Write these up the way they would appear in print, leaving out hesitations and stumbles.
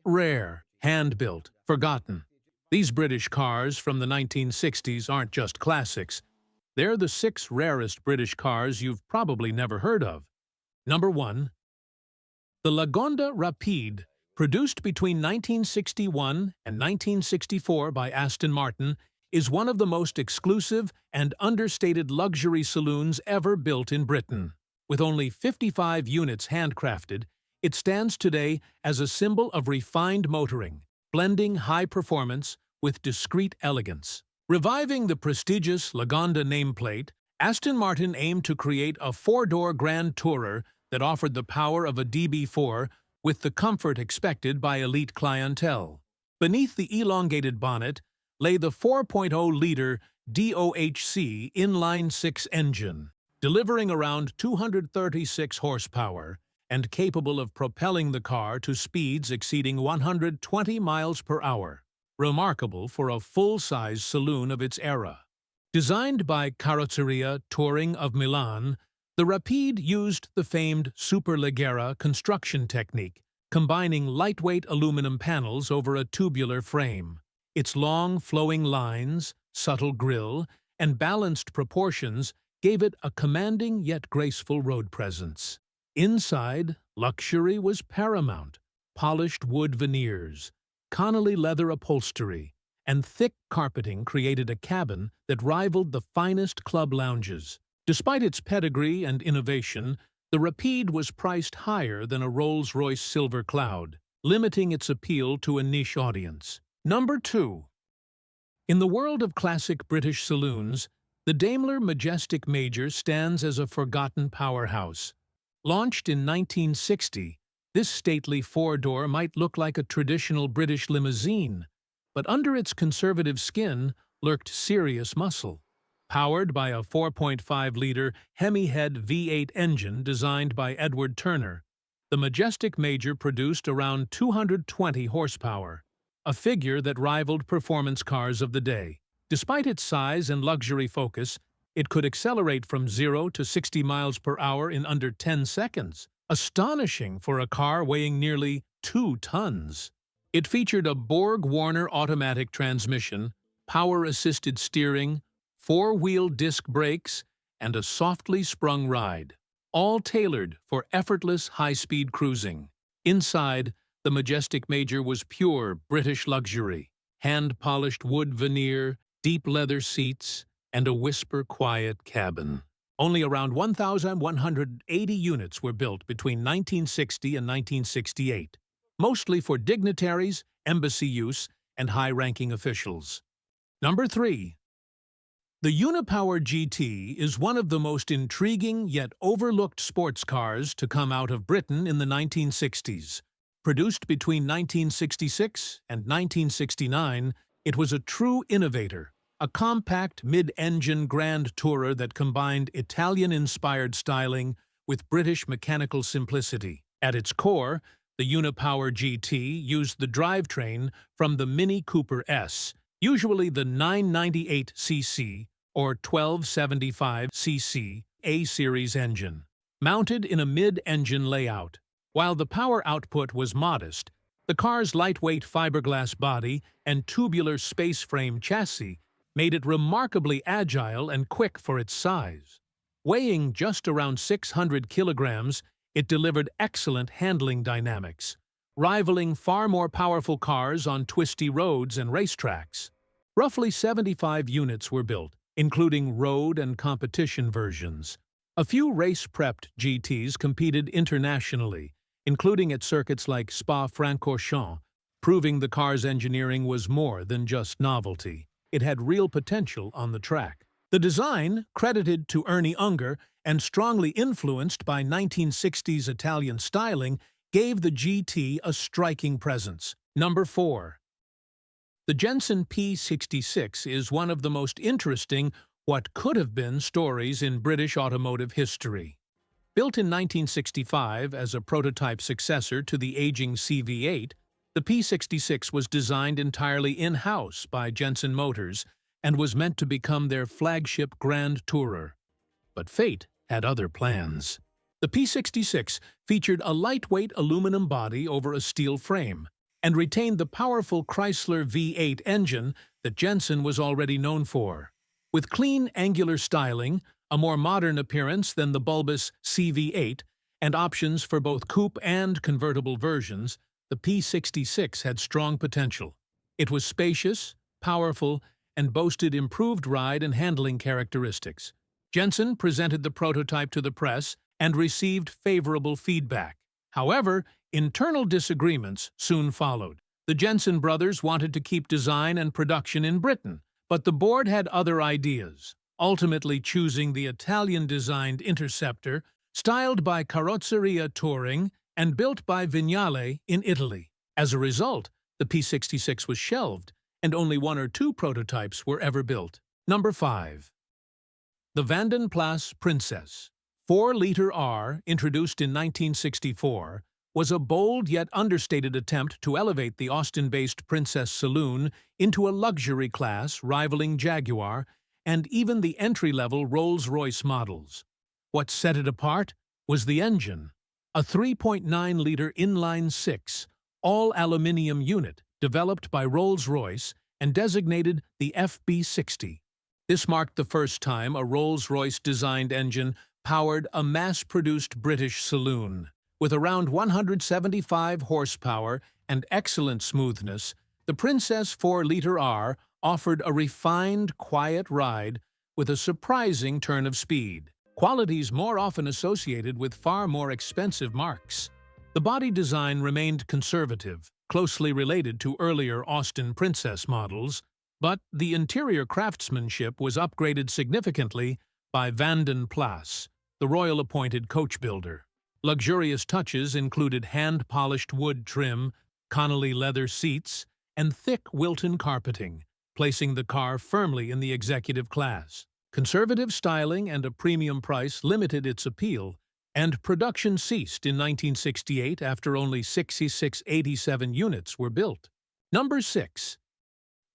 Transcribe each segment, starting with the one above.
Rare, hand-built, forgotten. These British cars from the 1960s aren't just classics. They're the 6 rarest British cars you've probably never heard of. Number 1. The Lagonda Rapide, produced between 1961 and 1964 by Aston Martin, is one of the most exclusive and understated luxury saloons ever built in Britain. With only 55 units handcrafted, it stands today as a symbol of refined motoring, blending high performance with discreet elegance. Reviving the prestigious Lagonda nameplate, Aston Martin aimed to create a 4-door Grand Tourer that offered the power of a DB4 with the comfort expected by elite clientele. Beneath the elongated bonnet lay the 4.0-liter DOHC inline-6 engine, delivering around 236 horsepower and capable of propelling the car to speeds exceeding 120 miles per hour, remarkable for a full-size saloon of its era. Designed by Carrozzeria Touring of Milan, the Rapide used the famed Superleggera construction technique, combining lightweight aluminum panels over a tubular frame. Its long, flowing lines, subtle grille, and balanced proportions gave it a commanding yet graceful road presence. Inside, luxury was paramount. Polished wood veneers, Connelly leather upholstery, and thick carpeting created a cabin that rivaled the finest club lounges. Despite its pedigree and innovation, the Rapide was priced higher than a Rolls-Royce Silver Cloud, limiting its appeal to a niche audience. Number 2. In the world of classic British saloons, the Daimler Majestic Major stands as a forgotten powerhouse. Launched in 1960, this stately 4-door might look like a traditional British limousine, but under its conservative skin lurked serious muscle. Powered by a 4.5-liter Hemi-head V8 engine designed by Edward Turner, the Majestic Major produced around 220 horsepower, a figure that rivaled performance cars of the day. Despite its size and luxury focus, it could accelerate from 0 to 60 miles per hour in under 10 seconds, astonishing for a car weighing nearly 2 tons. It featured a Borg-Warner automatic transmission, power-assisted steering, 4-wheel disc brakes, and a softly sprung ride, all tailored for effortless high-speed cruising. Inside, the Majestic Major was pure British luxury, hand-polished wood veneer, deep leather seats, and a whisper-quiet cabin. Only around 1,180 units were built between 1960 and 1968, mostly for dignitaries, embassy use, and high-ranking officials. Number 3. The Unipower GT is one of the most intriguing yet overlooked sports cars to come out of Britain in the 1960s. Produced between 1966 and 1969, it was a true innovator, a compact mid-engine Grand Tourer that combined Italian-inspired styling with British mechanical simplicity. At its core, the Unipower GT used the drivetrain from the Mini Cooper S, usually the 998cc or 1275cc A-series engine, mounted in a mid-engine layout. While the power output was modest, the car's lightweight fiberglass body and tubular space frame chassis made it remarkably agile and quick for its size. Weighing just around 600 kilograms, it delivered excellent handling dynamics, rivaling far more powerful cars on twisty roads and racetracks. Roughly 75 units were built, including road and competition versions. A few race-prepped GTs competed internationally, including at circuits like Spa-Francorchamps, proving the car's engineering was more than just novelty. It had real potential on the track. The design, credited to Ernie Unger and strongly influenced by 1960s Italian styling, gave the GT a striking presence. Number 4. The Jensen P66 is one of the most interesting what could have been stories in British automotive history. Built in 1965 as a prototype successor to the aging CV8, the P66 was designed entirely in-house by Jensen Motors and was meant to become their flagship Grand Tourer. But fate had other plans. The P66 featured a lightweight aluminum body over a steel frame, and retained the powerful Chrysler V8 engine that Jensen was already known for. With clean, angular styling, a more modern appearance than the bulbous CV8, and options for both coupe and convertible versions, the P66 had strong potential. It was spacious, powerful, and boasted improved ride and handling characteristics. Jensen presented the prototype to the press and received favorable feedback. However, internal disagreements soon followed. The Jensen brothers wanted to keep design and production in Britain, but the board had other ideas, ultimately choosing the Italian-designed Interceptor, styled by Carrozzeria Touring and built by Vignale in Italy. As a result, the P66 was shelved, and only 1 or 2 prototypes were ever built. Number 5. The Vanden Plass Princess 4-liter R, introduced in 1964, was a bold yet understated attempt to elevate the Austin-based Princess Saloon into a luxury class rivaling Jaguar and even the entry-level Rolls-Royce models. What set it apart was the engine, a 3.9-liter inline-6, all-aluminium unit developed by Rolls-Royce and designated the FB60. This marked the first time a Rolls-Royce-designed engine powered a mass-produced British saloon. With around 175 horsepower and excellent smoothness, the Princess 4-liter R offered a refined, quiet ride with a surprising turn of speed, qualities more often associated with far more expensive marques. The body design remained conservative, closely related to earlier Austin Princess models, but the interior craftsmanship was upgraded significantly by Vanden Plass, the royal-appointed coach builder. Luxurious touches included hand-polished wood trim, Connolly leather seats, and thick Wilton carpeting, placing the car firmly in the executive class. Conservative styling and a premium price limited its appeal, and production ceased in 1968 after only 6687 units were built. Number 6.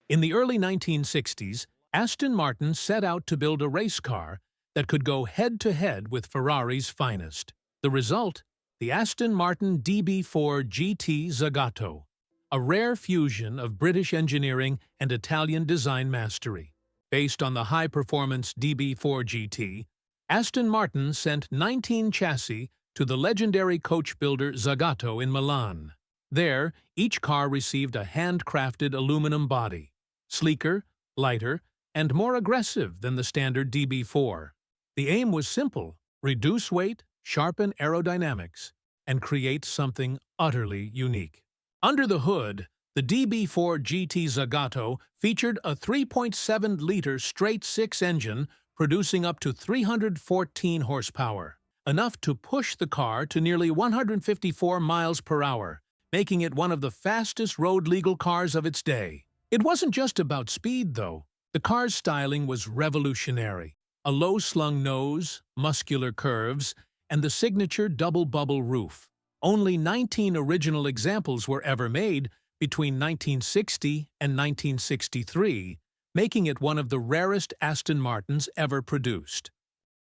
In the early 1960s, Aston Martin set out to build a race car that could go head-to-head with Ferrari's finest. The result? The Aston Martin DB4 GT Zagato, a rare fusion of British engineering and Italian design mastery. Based on the high-performance DB4 GT, Aston Martin sent 19 chassis to the legendary coach builder Zagato in Milan. There, each car received a handcrafted aluminum body, sleeker, lighter, and more aggressive than the standard DB4. The aim was simple: reduce weight, sharpen aerodynamics, and create something utterly unique. Under the hood, the DB4 GT Zagato featured a 3.7-liter straight-six engine producing up to 314 horsepower, enough to push the car to nearly 154 miles per hour, making it one of the fastest road-legal cars of its day. It wasn't just about speed, though. The car's styling was revolutionary. A low-slung nose, muscular curves, and the signature double-bubble roof. Only 19 original examples were ever made between 1960 and 1963, making it one of the rarest Aston Martins ever produced.